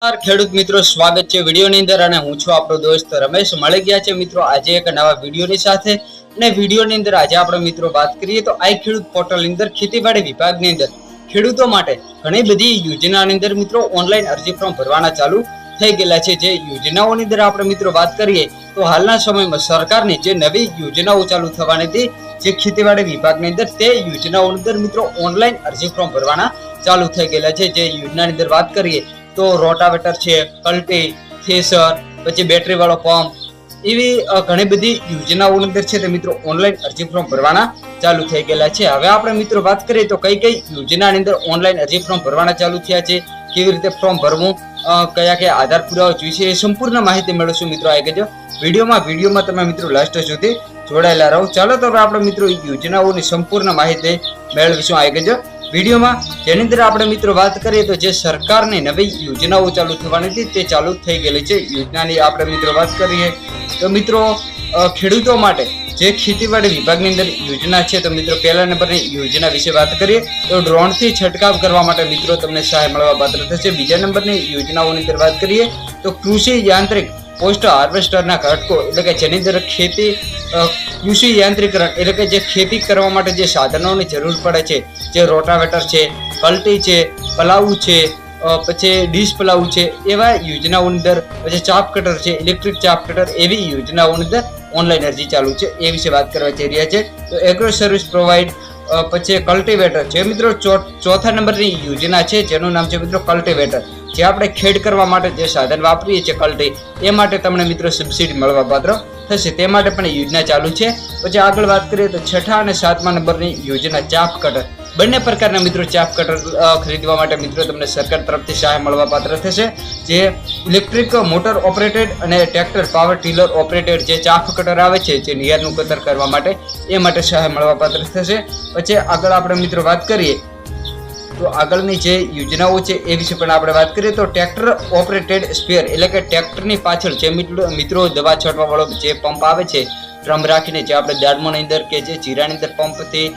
ખેડૂત મિત્રો, સ્વાગત છે વિડીયોની અંદર અને હું છું આપણો દોસ્ત રમેશ. મળી ગયા છે મિત્રો આજે એક નવા વિડીયોની સાથે. અને વિડીયોની અંદર આજે આપણે મિત્રો વાત કરીએ તો આઈ ખેડૂત પોર્ટલની અંદર ખેતીવાડી વિભાગની અંદર ખેડૂતો માટે ઘણી બધી યોજનાની અંદર મિત્રો ઓનલાઈન અરજી ફોર્મ ભરવાના ચાલુ થઈ ગયેલા છે. જે યોજનાઓની અંદર આપણે મિત્રો વાત કરીએ તો હાલના સમયમાં સરકારની જે નવી યોજનાઓ ચાલુ થવાની હતી જે ખેતીવાડી વિભાગની અંદર તે યોજનાઓની અંદર મિત્રો ઓનલાઈન અરજી ફોર્મ ભરવાના ચાલુ થઈ ગયેલા છે. જે યોજનાની અંદર વાત કરીએ તો રોટાવેટર છે, કલ્ટી, થ્રેશર, પછી બેટરી વાળો પંપ, એવી ઘણી બધી યોજનાઓની અંદર છે તે મિત્રો ઓનલાઈન અરજી ફોર્મ ભરવાના ચાલુ થઈ ગયેલા છે. હવે આપણે મિત્રો વાત કરીએ તો કઈ કઈ યોજનાની અંદર ઓનલાઈન અરજી ફોર્મ ભરવાના ચાલુ થયા છે, કેવી રીતે ફોર્મ ભરવું, કયા કયા આધાર પુરાવા જોઈશે, એ સંપૂર્ણ માહિતી મેળવશું મિત્રો આ કહેજો વિડીયોમાં તમે મિત્રો લાસ્ટ સુધી જોડાયેલા રહો. ચાલો તો હવે આપણે મિત્રો યોજનાઓની સંપૂર્ણ માહિતી મેળવીશું આ કહેજો વિડીયોમાં. જેની અંદર આપણે મિત્રો વાત કરીએ તો જે સરકારની નવી યોજનાઓ ચાલુ થવાની હતી તે ચાલુ થઈ ગયેલી છે. યોજનાની આપણે મિત્રો વાત કરીએ તો મિત્રો ખેડૂતો માટે જે ખેતીવાડી વિભાગની અંદર યોજના છે તો મિત્રો પહેલા નંબરની યોજના વિશે વાત કરીએ તો ડ્રોનથી છંટકાવ કરવા માટે મિત્રો તમને સહાય મળવા પાત્ર થશે. બીજા નંબરની યોજનાઓની અંદર વાત કરીએ તો કૃષિ યાંત્રિક પોસ્ટ હાર્વેસ્ટરના ઘટકો એટલે કે જેની અંદર ખેતી કૃષિ યાંત્રિકરણ એટલે કે જે ખેતી કરવા માટે જે સાધનોની જરૂર પડે છે, જે રોટાવેટર છે, કલ્ટી છે, પલાઉ છે, પછી ડીશ પલાઉ છે, એવા યોજનાઓની અંદર પછી ચાપ કટર છે, ઇલેક્ટ્રિક ચાપ કટર, એવી યોજનાઓની અંદર ઓનલાઈન અરજી ચાલુ છે એ વિશે વાત કરવા જઈ રહ્યા છે. તો એગ્રો સર્વિસ પ્રોવાઈડ, પછી કલ્ટિવેટર છે મિત્રો ચોથા નંબરની યોજના છે જેનું નામ છે મિત્રો કલ્ટિવેટર. જે આપણે ખેડ કરવા માટે જે સાધન વાપરીએ છીએ કલ્ટી, એ માટે તમને મિત્રો સબસિડી મળવા પાત્ર થશે, તે માટે પણ યોજના ચાલુ છે. પછી આગળ વાત કરીએ તો છઠ્ઠા અને સાતમા નંબરની યોજના ચાપ કટર. બંને પ્રકારના મિત્રો ચાપ કટર ખરીદવા માટે મિત્રો તમને સરકાર તરફથી સહાય મળવા પાત્ર થશે. જે ઇલેક્ટ્રિક મોટર ઓપરેટેડ અને ટ્રેક્ટર પાવર ટીલર ઓપરેટેડ જે ચાપ કટર આવે છે જે નિયારનું કતર કરવા માટે, એ માટે સહાય મળવા પાત્ર થશે. પછી આગળ આપણે મિત્રો વાત કરીએ તો આગળની જે યોજનાઓ છે એ વિશે પણ આપણે વાત કરીએ તો ટ્રેક્ટર ઓપરેટેડ સ્પેર એટલે કે ટ્રેક્ટરની પાછળ જે મિત્રો દવા છાંટવા વાળો જે પંપ આવે છે ડ્રમ રાખીને, જે આપણે દાડમોની અંદર કે જે જીરાની અંદર પંપથી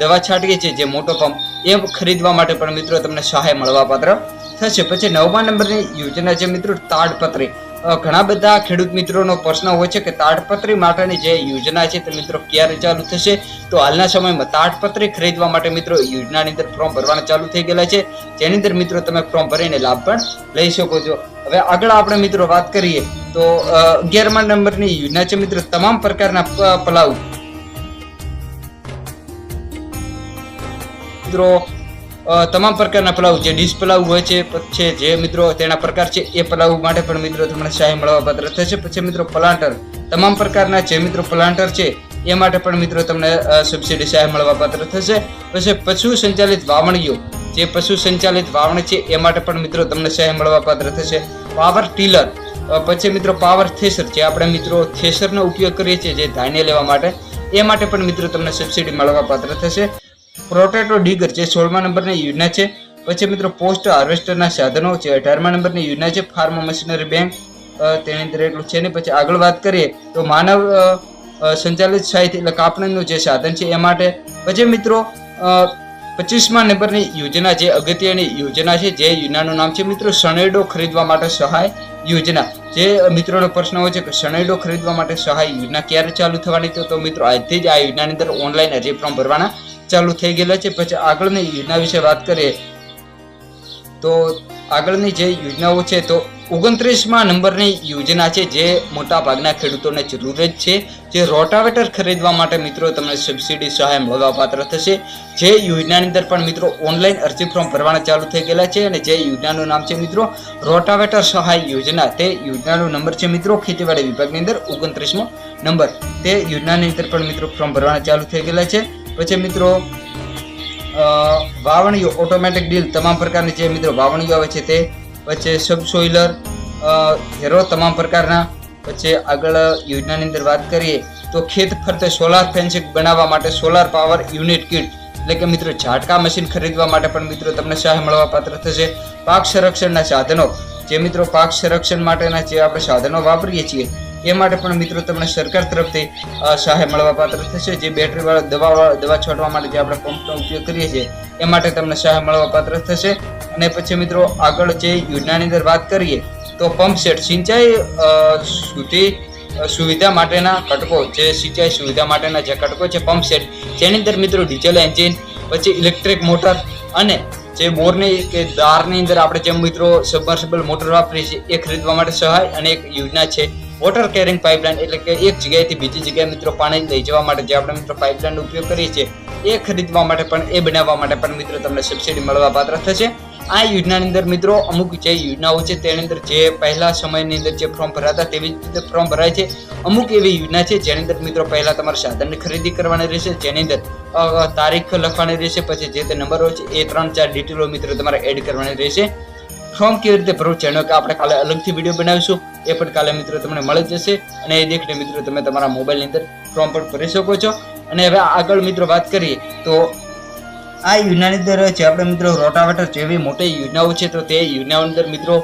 દવા છાંટીએ છીએ જે મોટો પંપ, એ ખરીદવા માટે પણ મિત્રો તમને સહાય મળવા પાત્ર થશે. પછી નવમા નંબરની યોજના છે મિત્રો તાડપત્રી. ઘણા બધા ખેડૂત મિત્રોનો પ્રશ્ન હોય છે કે તાડપત્રી માટેની જે યોજના છે તે મિત્રો ક્યારે ચાલુ થશે. તો હાલના સમયમાં તાડપત્રી ખરીદવા માટે મિત્રો યોજનાની અંદર ફોર્મ ભરવાના ચાલુ થઈ ગયેલા છે, જેની અંદર મિત્રો તમે ફોર્મ ભરીને લાભ પણ લઈ શકો છો. હવે આગળ આપણે મિત્રો વાત કરીએ તો 11મા નંબરની યોજના છે મિત્રો તમામ પ્રકારના પલાવ. મિત્રો તમામ પ્રકારના પલાવ જે ડીશ પલાવ હોય છે પછી જે મિત્રો તેના પ્રકાર છે એ પલાવ માટે પણ મિત્રો તમને સહાય મળવા પાત્ર થશે. પછી મિત્રો પ્લાન્ટર, તમામ પ્રકારના જે મિત્રો પ્લાન્ટર છે એ માટે પણ મિત્રો તમને સબસિડી સહાય મળવા પાત્ર થશે. પછી પશુ સંચાલિત વાવણીઓ, જે પશુ સંચાલિત વાવણી છે એ માટે પણ મિત્રો તમને સહાય મળવા પાત્ર થશે. પાવર ટીલર, પછી મિત્રો પાવર થ્રેશર, જે આપણે મિત્રો થ્રેશરનો ઉપયોગ કરીએ છીએ જે ધાન્ય લેવા માટે, એ માટે પણ મિત્રો તમને સબસિડી મળવા પાત્ર થશે. પ્રોટેટો ડીગર જે 16મા નંબરની યોજના છે. પછી મિત્રો પોસ્ટ હાર્વેસ્ટરના સાધનો જે 18મા નંબરની યોજના છે. ફાર્મ મશીનરી બેંક તેની અંદર એટલું છે ને. પછી આગળ વાત કરીએ તો માનવ સંચાલિત સાહિત્ય એટલે કાપણીનું જે સાધન છે એ માટે. પછી મિત્રો 25મા નંબરની યોજના જે અગત્યની યોજના છે, જે યોજનાનું નામ છે મિત્રો શણેડો ખરીદવા માટે સહાય યોજના. જે મિત્રોનો પ્રશ્ન હોય છે કે શણેડો ખરીદવા માટે સહાય યોજના ક્યારે ચાલુ થવાની, તો મિત્રો આજથી જ આ યોજનાની અંદર ઓનલાઈન અરજી ફોર્મ ભરવાના ચાલુ થઈ ગયેલા છે. પછી આગળની યોજના વિશે વાત કરીએ તો આગળની જે યોજનાઓ છે તો 29મા નંબરની યોજના છે જે મોટા ભાગના ખેડૂતોને જરૂરત છે. જે રોટાવેટર ખરીદવા માટે મિત્રો તમને સબસિડી સહાય મળવા પાત્ર થશે. જે યોજનાની અંદર પણ મિત્રો ઓનલાઈન અરજી ફોર્મ ભરવાના ચાલુ થઈ ગયેલા છે અને જે યોજનાનું નામ છે મિત્રો રોટાવેટર સહાય યોજના. તે યોજનાનો નંબર છે મિત્રો ખેતીવાડી વિભાગની અંદર 29મો નંબર. તે યોજનાની અંદર પણ મિત્રો ફોર્મ ભરવાના ચાલુ થઈ ગયેલા છે. પછી મિત્રો વાવણીઓ ઓટોમેટિક ડીલ, તમામ પ્રકારની જે મિત્રો વાવણીઓ આવે છે તે. પછી સબસોઇલર હેરો, તમામ પ્રકારના. પછી આગળ યોજનાની અંદર વાત કરીએ તો ખેત ફરતે સોલાર ફેન્સિંગ બનાવવા માટે સોલાર પાવર યુનિટ કિટ એટલે કે મિત્રો ઝાટકા મશીન ખરીદવા માટે પણ મિત્રો તમને સહાય મળવા પાત્ર થશે. પાક સંરક્ષણના સાધનો, જે મિત્રો પાક સંરક્ષણ માટેના જે આપણે સાધનો વાપરીએ છીએ એ માટે પણ મિત્રો તમને સરકાર તરફથી સહાય મળવા પાત્ર થશે. જે બેટરીવાળા દવા છોડવા માટે જે આપણે પંપનો ઉપયોગ કરીએ છીએ એ માટે તમને સહાય મળવા પાત્ર થશે. અને પછી મિત્રો આગળ જે યોજનાની અંદર વાત કરીએ તો પંપ સેટ સિંચાઈ સુધી સુવિધા માટેના ઘટકો, જે સિંચાઈ સુવિધા માટેના જે ઘટકો છે પંપ સેટ, જેની અંદર મિત્રો ડીઝલ એન્જિન, પછી ઇલેક્ટ્રિક મોટર અને જે બોરની કે દારની અંદર આપણે જેમ મિત્રો સબમર્સિબલ મોટર વાપરીએ છીએ એ ખરીદવા માટે સહાય. અને એક યોજના છે વોટર કેરિંગ પાઇપલાઇન, એટલે કે એક જગ્યાએથી બીજી જગ્યાએ મિત્રો પાણી લઈ જવા માટે જે આપણે મિત્રો પાઇપલાઇનનો ઉપયોગ કરીએ છીએ એ ખરીદવા માટે પણ, એ બનાવવા માટે પણ મિત્રો તમને સબસિડી મળવા પાત્ર થશે. આ યોજનાની અંદર મિત્રો અમુક જે યોજનાઓ છે તેની અંદર જે પહેલા સમયની અંદર જે ફોર્મ ભરાતા તેવી જ રીતે ફોર્મ ભરાય છે. અમુક એવી યોજના છે જેની અંદર મિત્રો પહેલા તમારે સાધનની ખરીદી કરવાની રહેશે, જેની અંદર તારીખ લખવાની રહેશે, પછી જે તે નંબરો છે એ 3-4 ડિટેલો મિત્રો તમારે એડ કરવાની રહેશે. ફોર્મ કેવી રીતે ભરવું છે એનો કે આપણે કાલે અલગથી વિડીયો બનાવીશું, એ પણ કાલે મિત્રો તમને મળી જશે. અને એ દેખીને મિત્રો તમે તમારા મોબાઈલની અંદર ફોર્મ પણ ભરી શકો છો. અને હવે આગળ મિત્રો વાત કરીએ તો આ યોજનાની અંદર જે આપણે મિત્રો રોટાવેટર જેવી મોટી યોજનાઓ છે તો તે યોજનાઓની અંદર મિત્રો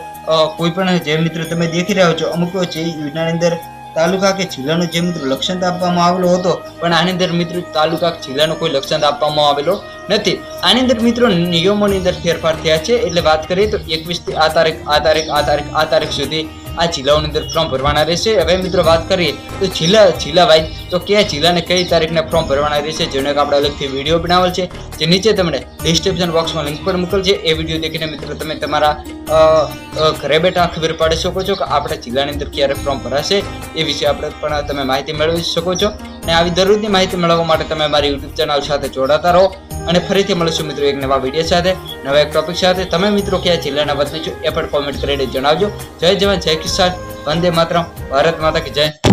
કોઈ પણ જે મિત્રો તમે દેખી રહ્યા છો અમુક જે યોજનાની અંદર તાલુકા કે જિલ્લાનો જે મિત્રો લક્ષ્યાંક આપવામાં આવેલો હતો, પણ આની અંદર મિત્રો તાલુકા કે જિલ્લાનો કોઈ લક્ષ્યાંક આપવામાં આવેલો નથી. આની અંદર મિત્રો નિયમોની અંદર ફેરફાર થયા છે. એટલે વાત કરીએ તો 21 થી આ તારીખ સુધી આ જિલ્લાઓની અંદર ફોર્મ ભરવાના રહેશે. હવે મિત્રો વાત કરીએ તો જિલ્લા વાઇઝ તો કયા જિલ્લાને કઈ તારીખને ફોર્મ ભરવાના રહેશે જેનો એક આપણે અલગથી વિડીયો બનાવેલ છે, જે નીચે તમને ડિસ્ક્રિપ્શન બોક્સમાં લિંક પર મૂકેલ છે. એ વિડીયો દેખીને મિત્રો તમે તમારા ઘરે બેઠા ખબર પાડી શકો છો કે આપણા જિલ્લાની અંદર ક્યારે ફોર્મ ભરાશે એ વિશે આપણે પણ તમે માહિતી મેળવી શકો છો. અને આવી દરરોજની માહિતી મેળવવા માટે તમે મારી યુટ્યુબ ચેનલ સાથે જોડાતા રહો. અને ફરીથી મળીશું મિત્રો એક નવા વિડીયો સાથે, નવા એક ટોપિક સાથે. તમે મિત્રો કયા જિલ્લાના વતની છો એ પણ કોમેન્ટ કરીને જણાવજો. જય જવાન, જય કિસાન, વંદે માતરમ, ભારત માતા કી જય.